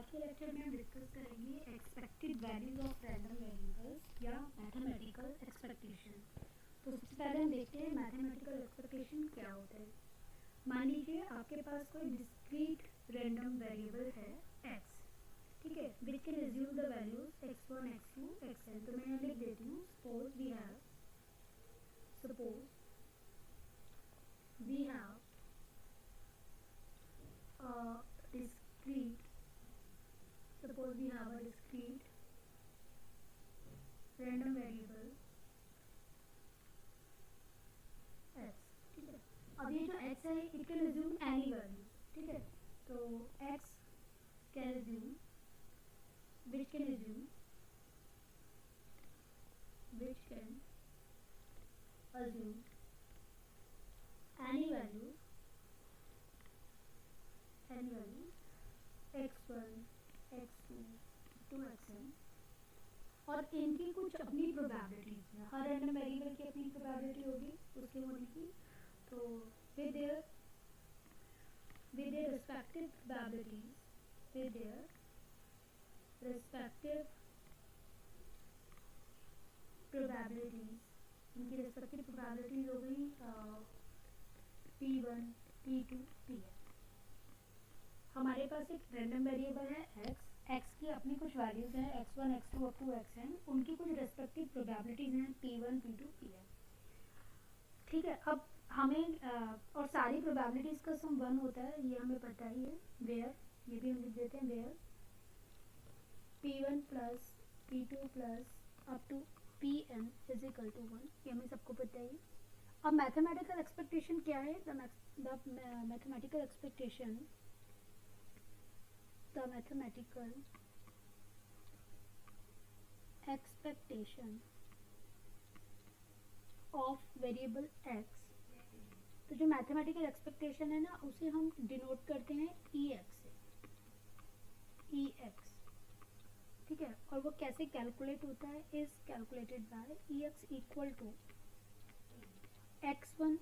आज के लेक्चर में हम डिस्कस करेंगे expected values of random variables या मैथमेटिकल एक्सपेक्टेशन। तो सबसे पहले हम देखते हैं मैथमेटिकल एक्सपेक्टेशन क्या होता है। मान लीजिए आपके पास कोई डिस्क्रीट रैंडम वेरिएबल है x, ठीक है, which can assume the values x1 x2 xn। तो मैं यहाँ लिख देती हूँ suppose we have discrete suppose we have a discrete random variable x, ठीक है। अब ये जो x है it can assume any value, ठीक है। तो x can assume which can assume any value x1 x2 to xn, और इनकी कुछ अपनी प्रोबेबिलिटीज है। हर रैंडम वेरिएबल की अपनी प्रोबेबिलिटी होगी उसके होने की। तो with their respective probabilities, इनकी रेस्पेक्टिव प्रोबेबिलिटीज हो गई p1 p2 pn। हमारे पास एक रैंडम वेरिएबल है x की अपनी कुछ वैल्यूज हैं x1 x2 up to xn, उनकी कुछ रेस्पेक्टिव प्रोबेबिलिटीज हैं p1 p2 pn, ठीक है। अब हमें और सारी प्रोबेबिलिटीज का सम 1 होता है, ये हमें पता ही है। वेयर, ये भी हम लिख देते हैं, where p1 plus p2 plus up to pn is equal to 1, ये हमें सबको पता ही। अब मैथमेटिकल एक्सपेक्टेशन क्या है? The mathematical expectation of variable x। तो जो मैथमेटिकल एक्सपेक्टेशन है ना, उसे हम डिनोट करते हैं ex से, ex, ठीक है। और वो कैसे कैलकुलेट होता है? Is calculated by ex equal to x1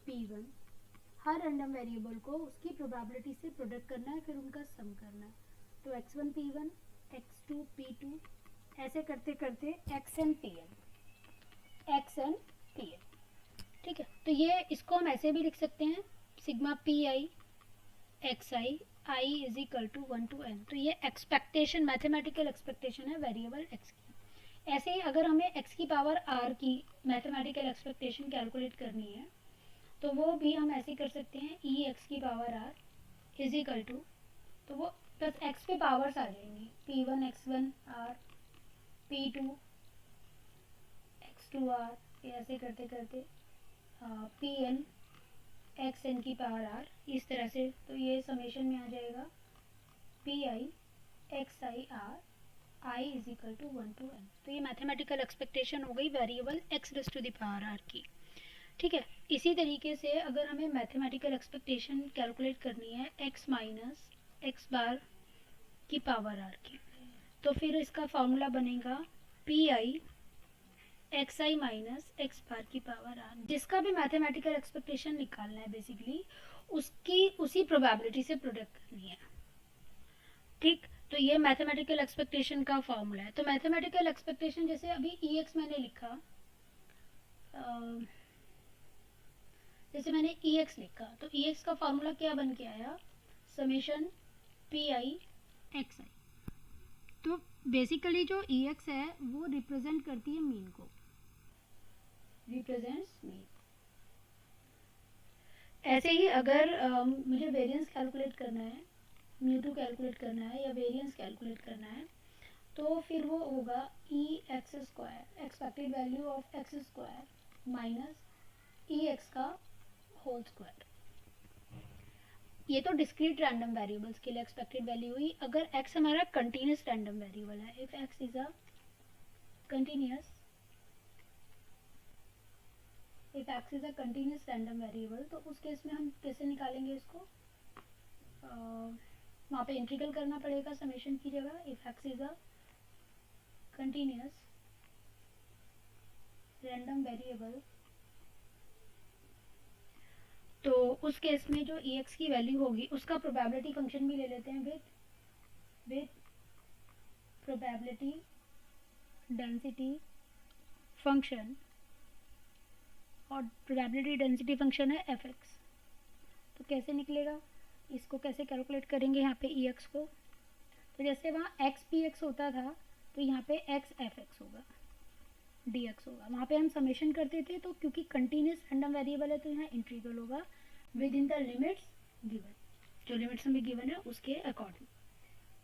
p1। हर रैंडम वेरिएबल को उसकी प्रोबेबिलिटी से प्रोडक्ट करना है, फिर उनका सम करना है। तो x1 p1 x2 p2 ऐसे करते करते xn pn, ठीक है। तो ये इसको हम ऐसे भी लिख सकते हैं sigma P I X I I is equal to 1 to n। तो ये एक्सपेक्टेशन, मैथमेटिकल एक्सपेक्टेशन है वेरिएबल x की। ऐसे ही अगर हमें x की पावर r की मैथमेटिकल एक्सपेक्टेशन कैलकुलेट करनी है तो वो भी हम ऐसे कर सकते हैं ई एक्स की power r is equal to, तो वो प्लस x पे पावर्स आ जाएंगी p1 x1 r p2 x2 r, ऐसे करते करते pn xn की पावर r, इस तरह से। तो ये समेशन में आ जाएगा pi xi r i is equal to 1 to n। तो ये मैथमेटिकल एक्सपेक्टेशन हो गई variable x raise to the power r की, ठीक है। इसी तरीके से अगर हमें मैथमेटिकल एक्सपेक्टेशन कैलकुलेट करनी है x माइनस x बार की पावर r की, तो फिर इसका फॉर्मूला बनेगा P I X I minus X bar की पावर आर। जिसका भी मैथमेटिकल एक्सपेक्टेशन निकालना है बेसिकली उसकी उसी प्रोबेबिलिटी से प्रोडक्ट करनी है, ठीक। तो ये मैथमेटिकल एक्सपेक्टेशन का फॉर्मूला है। तो मैथमेटिकल एक्सपेक्टेशन जैसे अभी ई एक्स मैंने लिखा, जैसे मैंने ई एक्स लिखा, तो ई एक्स का फॉर्मूला क्या बन के आया? समेशन पी आई एक्स आई। तो बेसिकली जो ई एक्स है वो रिप्रेजेंट करती है मीन को, रिप्रेजेंट्स मीन। ऐसे ही अगर मुझे वेरिएंस कैलकुलेट करना है, म्यू2 कैलकुलेट करना है या वेरिएंस कैलकुलेट करना है, तो फिर वो होगा E X square, expected value of X square minus E X का होल स्क्वायर। ये तो डिस्क्रीट रैंडम वेरिएबल्स के लिए एक्सपेक्टेड वैल्यू हुई। अगर x हमारा कंटिन्यूस रैंडम वेरिएबल है, if x is a continuous random variable, तो उस केस में हम कैसे निकालेंगे इसको? वहाँ पे इंटीग्रल करना पड़ेगा समेशन की जगह। If x is a continuous random variable, तो उस केस में जो ex की वैल्यू होगी उसका प्रोबेबिलिटी फंक्शन भी ले लेते हैं with with probability density function, और probability density function है fx। तो कैसे निकलेगा, इसको कैसे कैलकुलेट करेंगे यहाँ पे ex को, तो जैसे वहाँ x px होता था तो यहाँ पे x fx होगा, dx होगा। वहाँ पे हम समेशन करते थे, तो क्योंकि कंटिन्यूस रैंडम वेरिएबल है तो यहाँ इंटीग्रल होगा with in the limits given, जो लिमिट्स हमें गिवन है उसके अकॉर्डिंग।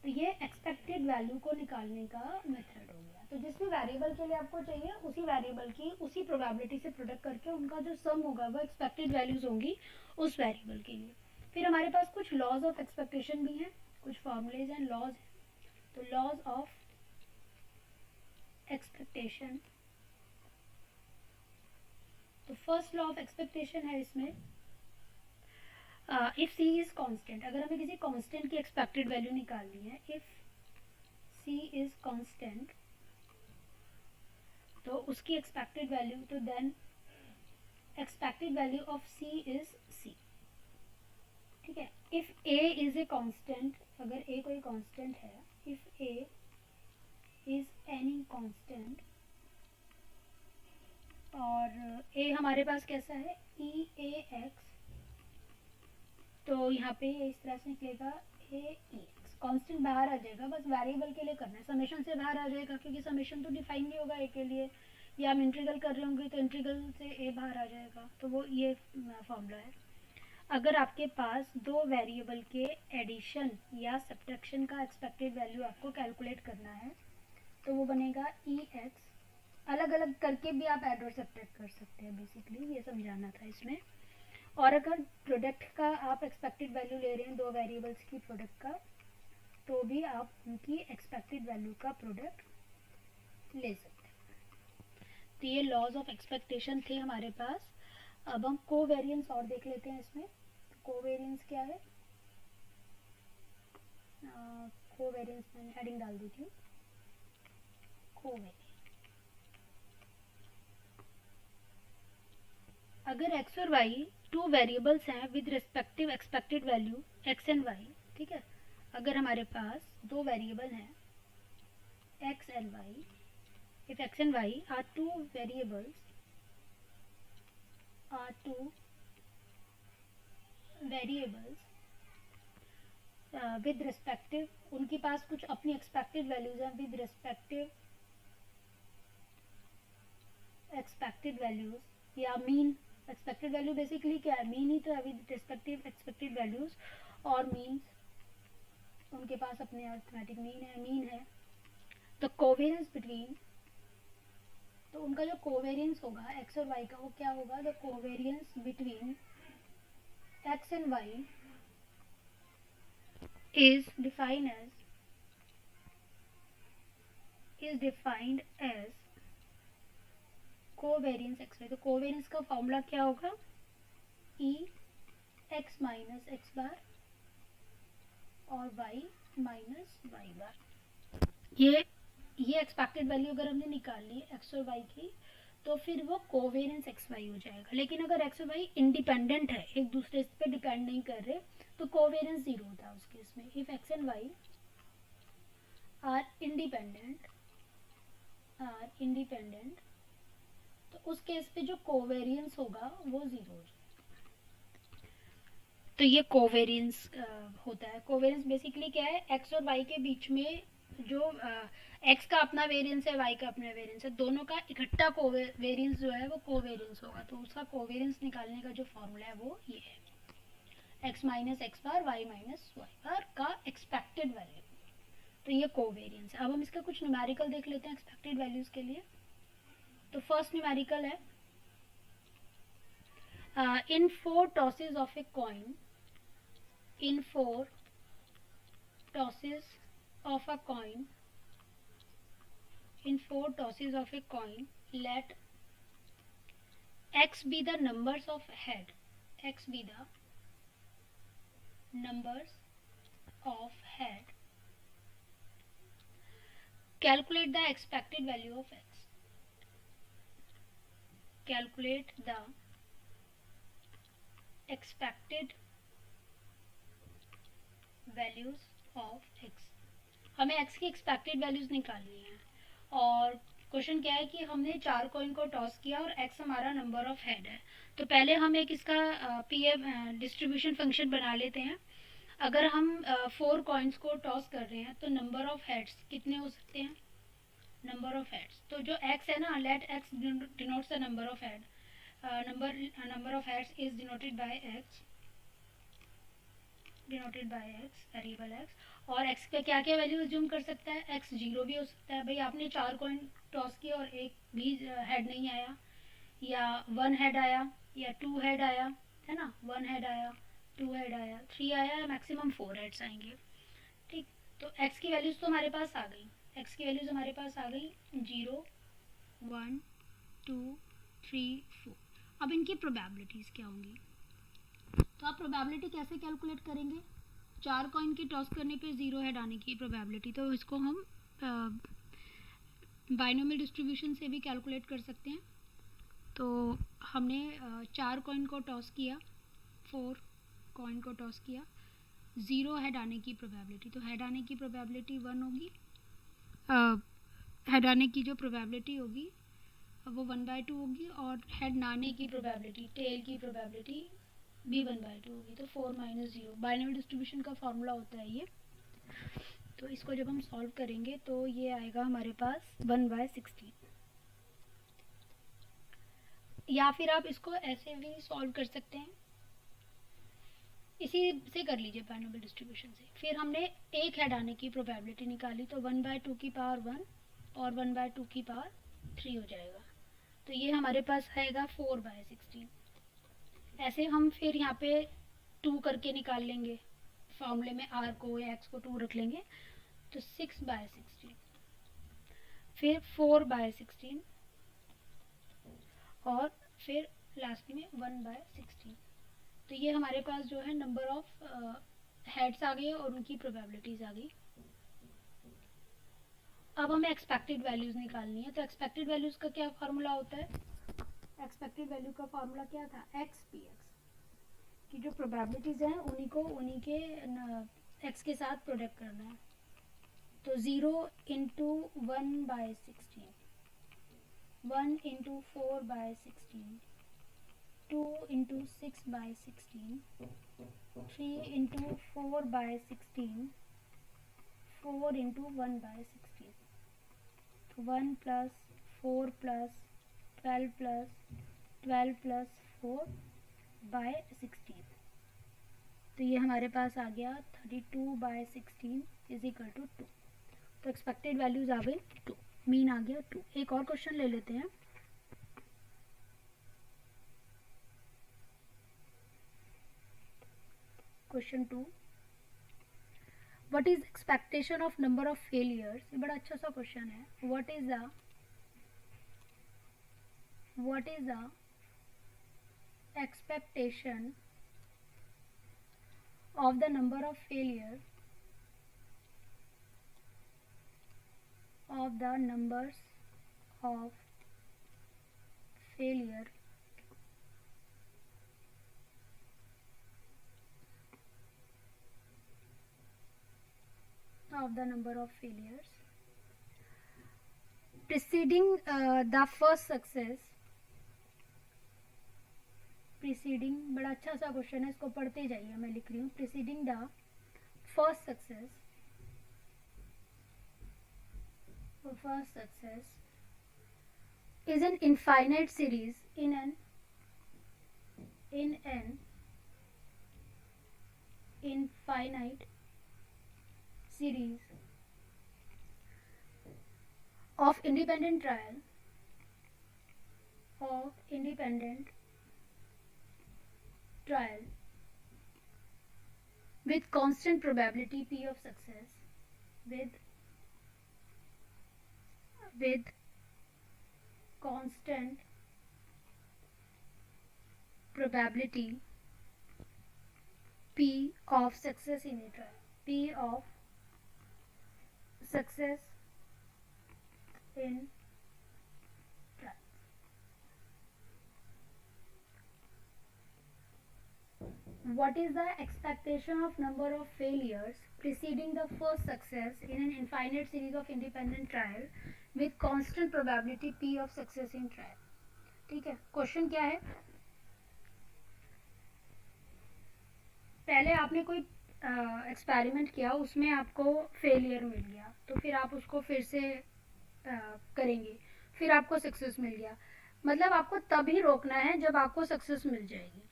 तो ये एक्सपेक्टेड वैल्यू को निकालने का मेथड हो गया। तो जिस भी वेरिएबल के लिए आपको चाहिए उसी वेरिएबल की उसी प्रोबेबिलिटी से प्रोडक्ट करके उनका जो सम होगा वो एक्सपेक्टेड वैल्यूज होंगी उस वेरिएबल के लिए। फिर हमारे पास कुछ लॉज ऑफ एक्सपेक्टेशन भी हैं, कुछ फॉर्मूलेज एंड लॉज हैं। तो लॉज ऑफ एक्सपेक्टेशन, तो फर्स्ट लॉ ऑफ एक्सपेक्टेशन है इसमें, इफ सी इज कांस्टेंट, अगर हमें किसी कांस्टेंट की एक्सपेक्टेड वैल्यू निकालनी है, इफ सी इज कांस्टेंट तो उसकी एक्सपेक्टेड वैल्यू, तो then expected value of C is C, ठीक है। If A is a constant, अगर ए कोई कांस्टेंट है, if A is any constant, और ए हमारे पास कैसा है ई ए एक्स, तो यहाँ पे इस तरह से निकलेगा ए ई एक्स, कॉन्स्टेंट बाहर आ जाएगा, बस वेरिएबल के लिए करना है, समेशन से बाहर आ जाएगा क्योंकि समेशन तो डिफाइन नहीं होगा ए के लिए, या हम इंटीग्रल कर रहे होंगे तो इंटीग्रल से ए बाहर आ जाएगा। तो वो ये फॉर्मूला है। अगर आपके पास दो वेरिएबल के एडिशन या सब्ट्रैक्शन का एक्सपेक्टेड वैल्यू आपको कैलकुलेट करना है तो वो बनेगा ई एक्स, अलग अलग करके भी आप ऐड और सब्ट्रैक्ट कर सकते हैं, बेसिकली ये समझाना था इसमें। और अगर प्रोडक्ट का आप एक्सपेक्टेड वैल्यू ले रहे हैं दो वेरिएबल्स की प्रोडक्ट का, तो भी आप उनकी एक्सपेक्टेड वैल्यू का प्रोडक्ट ले सकते हैं। तो ये लॉज ऑफ एक्सपेक्टेशन थे हमारे पास। अब हम कोवेरिएंस और देख लेते हैं इसमें। कोवेरिएंस क्या है, कोवेरिएंस मैंने हेडिंग डाल दी थी, कोवेरिएंस। अगर x और y टू वेरिएबल्स हैं with respective expected value x and y, ठीक है, अगर हमारे पास दो वेरिएबल हैं x and y, if x and y are two variables, with respective, उनके पास कुछ अपनी एक्सपेक्टेड वैल्यूज हैं विद रिस्पेक्टिव एक्सपेक्टेड वैल्यूज, या मीन एक्सपेक्टेड वैल्यू बेसिकली क्या है, मीन ही तो है विद रिस्पेक्टिव एक्सपेक्टेड वैल्यूज, और मीन्स उनके पास अपने अरिथमेटिक मीन है। तो कोवेरिएंस बिटवीन, तो उनका जो कोवेरिएंस होगा एक्स और वाई का वो क्या होगा, the covariance between X and Y is defined as covariance x y। तो कोवेरिएंस का फॉर्मूला क्या होगा, e x minus X bar और y माइनस वाई बार। ये एक्सपेक्टेड वैल्यू अगर हमने निकाल ली एक्स और वाई की तो फिर वो कोवेरिएंस एक्स वाई हो जाएगा। लेकिन अगर एक्स और वाई इंडिपेंडेंट है, एक दूसरे पे डिपेंड नहीं कर रहे, तो कोवेरिएंस जीरो होता है उस केस में। If X and Y are independent तो उस केस पे जो कोवेरिएंस होगा वो जीरो हो जाएगा। तो ये कोवेरिएंस होता है। कोवेरिएंस बेसिकली क्या है, एक्स और वाई के बीच में जो एक्स का अपना वेरिएंस है, वाई का अपना वेरिएंस है, दोनों का इकट्ठा वेरिएंस जो है वो कोवेरिएंस होगा। तो उसका कोवेरिएंस निकालने का जो फॉर्मूला है वो ये है, x माइनस एक्स बार वाई माइनस वाई बार का एक्सपेक्टेड वैल्यू। तो ये कोवेरिएंस है। अब हम इसका कुछ न्यूमेरिकल देख लेते हैं एक्सपेक्टेड वैल्यूज के लिए। तो फर्स्ट न्यूमेरिकल है, इन 4 tosses of a coin, in 4 tosses of a coin, in 4 tosses of a coin, let x be the numbers of head, x be the numbers of head, calculate the expected value of x, calculate the expected values of x। हमें x की expected values निकालनी है और question क्या है कि हमने 4 coin को टॉस किया और x हमारा नंबर ऑफ हेड है। तो पहले हम एक इसका पीएम डिस्ट्रीब्यूशन फंक्शन बना लेते हैं। अगर हम 4 कॉइन्स को टॉस कर रहे हैं तो नंबर ऑफ हेड्स कितने हो सकते हैं? नंबर ऑफ हेड्स, तो जो x है ना, let x denotes the number of head, number of heads is denoted by x, variable x। और x पे क्या क्या वैल्यू एज्यूम कर सकता है? x 0 भी हो सकता है। भाई आपने 4 कॉइन टॉस किया और एक भी हेड नहीं आया, या 1 हेड आया, या 2 हेड आया, है ना, 1 हेड आया, 2 हेड आया, 3 आया, या मैक्सिमम 4 हेड्स आएंगे। ठीक, तो x की वैल्यूज़ तो हमारे पास आ गई, x की वैल्यूज़ हमारे पास आ गई 0, 1, 2, 3, 4। अब इनकी प्रोबेबिलिटीज़ क्या होंगी? तो आप प्रोबेबिलिटी कैसे कैलकुलेट करेंगे? 4 कॉइन की टॉस करने पे 0 हेड आने की प्रोबेबिलिटी, तो इसको हम बाइनोमियल डिस्ट्रीब्यूशन से भी कैलकुलेट कर सकते हैं। तो हमने 4 कॉइन को टॉस किया, 4 कॉइन को टॉस किया, 0 हेड आने की प्रोबेबिलिटी, तो हेड आने की प्रोबेबिलिटी 1 होगी, हेड आने की जो प्रोबेबिलिटी होगी वो 1/2 होगी, और हेड ना आने की प्रोबेबिलिटी, टेल की प्रोबेबिलिटी भी 1/2 होगी। तो 4 - 0 बाइनरी डिस्ट्रीब्यूशन का फॉर्मूला होता है ये। तो इसको जब हम सॉल्व करेंगे तो ये आएगा हमारे पास 1/16। या फिर आप इसको ऐसे भी सॉल्व कर सकते हैं, इसी से कर लीजिए बाइनरी डिस्ट्रीब्यूशन से। फिर हमने एक हेड आने की प्रोबेबिलिटी निकाली, तो 1/2 की पावर 1 और 1/2 की पावर 3 हो जाएगा। तो ये हमारे पास आएगा 4/16। ऐसे हम फिर यहाँ पे 2 करके निकाल लेंगे, फॉर्मूले में r को या x को 2 रख लेंगे, तो 6/16, फिर 4/16 और फिर लास्ट में 1/16। तो ये हमारे पास जो है नंबर ऑफ हेड्स आ गए और उनकी प्रोबेबिलिटीज आ गई। अब हमें एक्सपेक्टेड वैल्यूज निकालनी है। तो एक्सपेक्टेड वैल्यूज का क्या फार्मूला होता है? एक्सपेक्टेड वैल्यू का फार्मूला क्या था? एक्स पी एक्स की जो प्रोबेबिलिटीज हैं उन्हीं के एक्स के साथ प्रोडक्ट करना है। तो 0 into 1/16, 1 into 4/16, 2 into 6/16, 3 into 4/16, 4 into 1/16। तो 1 प्लस 4 प्लस 12 प्लस 12 प्लस 4/16। तो ये हमारे पास आ गया 32/16 इज इक्वल टू 2। तो एक्सपेक्टेड वैल्यूज आ गई 2, मीन आ गया 2। एक और क्वेश्चन ले लेते हैं। Question 2, what is expectation of number of failures? ये बड़ा अच्छा सा क्वेश्चन है। What is the expectation of the number of failure of the numbers of failure of the number of failures preceding the first success, preceding, बड़ा अच्छा सा question है, इसको पढ़ते जाइए, मैं लिख रही हूँ। preceding the first success is an infinite series in an infinite series of independent trial with constant probability p of success, with constant probability p of success in a trial, p of success in trial। What is the expectation of number of failures preceding the first success in an infinite series of independent trial with constant probability p of success in trial? ठीक है, question क्या है, पहले आपने कोई experiment किया, उसमें आपको फेलियर मिल गया, तो फिर आप उसको फिर से करेंगे, फिर आपको सक्सेस मिल गया, मतलब आपको तभी रोकना है जब आपको सक्सेस मिल जाएगी।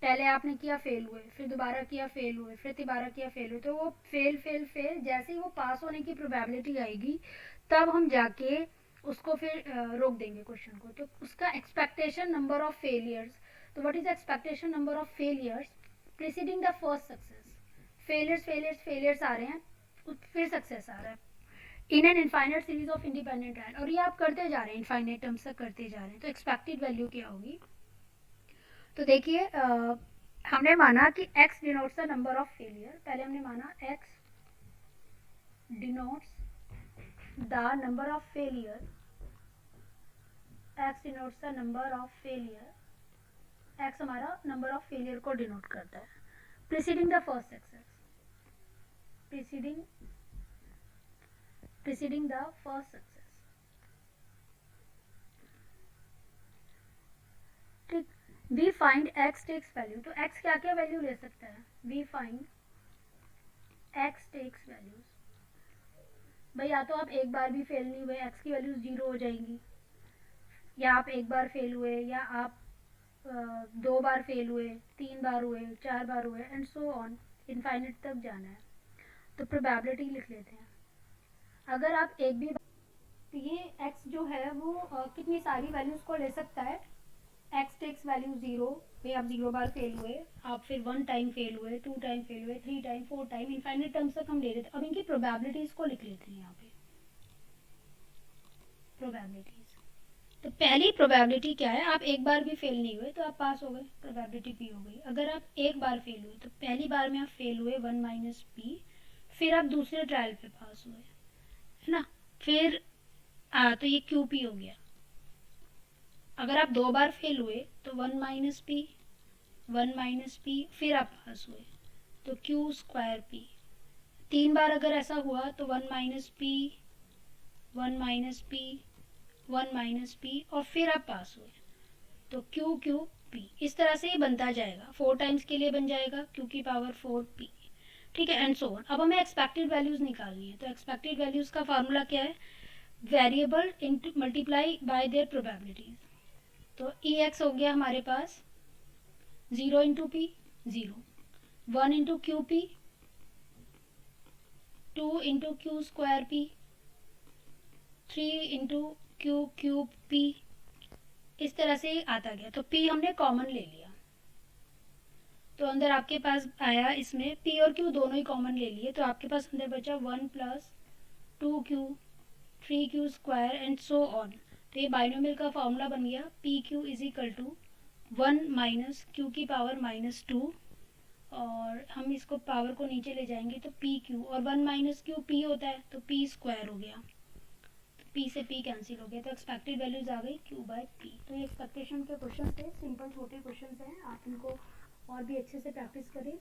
पहले आपने किया फेल हुए, फिर दोबारा किया फेल हुए, फिर दोबारा किया फेल हुए, तो वो फेल फेल फेल जैसे ही वो पास होने की प्रोबेबिलिटी आएगी तब हम जाके उसको फिर रोक देंगे क्वेश्चन को। तो उसका एक्सपेक्टेशन नंबर ऑफ फेलियर्स, तो what is expectation number of failures preceding the first success, failures failures failures आ रहे हैं, फिर सक्सेस आ रहा है in an infinite series of independent trial, और ये आप करते जा रहे हैं, इनफाइनाइट टर्म्स तक करते जा रहे हैं, तो एक्सपेक्टेड वैल्यू क्या होगी। तो देखिए हमने माना कि x denotes the number of failure, पहले हमने माना x denotes the number of failure, x denotes the number of failure, x हमारा नंबर ऑफ फेलियर को डिनोट करता है preceding the first success, preceding the first success. ठीक, we find x takes value, तो x क्या क्या value ले सकता है, we find x takes values, भाई या तो आप एक बार भी फेल नहीं हुए, x की वैल्यूज 0 हो जाएंगी, या आप एक बार फेल हुए, या आप 2 बार फेल हुए, 3 बार हुए, 4 बार हुए, एंड सो ऑन, इनफाइनाइट तक जाना है। तो प्रोबेबिलिटी लिख लेते हैं, अगर आप एक भी, तो ये x जो है वो कितनी सारी वैल्यूज को ले सकता है, x टेक्स वैल्यू 0, भाई आप 0 बार फेल हुए, आप फिर 1 टाइम फेल हुए, 2 टाइम फेल हुए, 3 टाइम, 4 टाइम, इनफाइनाइट टर्म्स तक हम ले लेते हैं। अब इनकी प्रोबेबिलिटीज को लिख लेते हैं यहाँ पे, प्रोबेबिलिटीज। तो पहली प्रोबेबिलिटी क्या है, आप एक बार भी फेल नहीं हुए तो आप पास हो गए, प्रोबेबिलिटी पी हो गई। अगर आप एक बार फेल हुए तो पहली बार में आप फेल हुए 1 माइनस पी, फिर आप दूसरे ट्रायल पे पास हुए, है ना, फिर तो ये क्यू पी हो गया। अगर आप 2 बार फेल हुए तो 1 माइनस पी, 1 माइनस पी, फिर आप पास हुए, तो क्यू स्क्वायर पी। 3 बार अगर ऐसा हुआ तो 1 minus P, 1 minus P, 1 minus P, और फिर आप पास हुए, तो क्यू क्यू पी। इस तरह से ये बनता जाएगा, 4 टाइम्स के लिए बन जाएगा क्यू की पावर 4 पी, ठीक है, एंड सो ऑन। अब हमें एक्सपेक्टेड वैल्यूज निकालनी है, तो एक्सपेक्टेड वैल्यूज का फार्मूला क्या है, variable into multiply by there probabilities. तो ई एक्स हो गया हमारे पास 0 into P 0, 1 into Q P, 2 into Q square P, 3 into Q cube P, इस तरह से आता गया। तो p हमने कॉमन ले लिया, तो अंदर आपके पास आया, इसमें p और q दोनों ही कॉमन ले लिए, तो आपके पास अंदर बचा 1 plus 2q 3q square and so on. तो ये बाइनोमियल का फॉर्मूला बन गया P Q is equal to 1 minus Q की पावर माइनस 2, और हम इसको पावर को नीचे ले जाएंगे तो पी क्यू, और 1 माइनस क्यू पी होता है तो पी स्क्वायर हो गया, पी से पी कैंसिल हो गया, तो एक्सपेक्टेड वैल्यूज आ गई क्यू बाय पी। तो ये एक्सपेक्टेशन के क्वेश्चन थे, सिंपल छोटे क्वेश्चन हैं, आप इनको और भी अच्छे से प्रैक्टिस करें।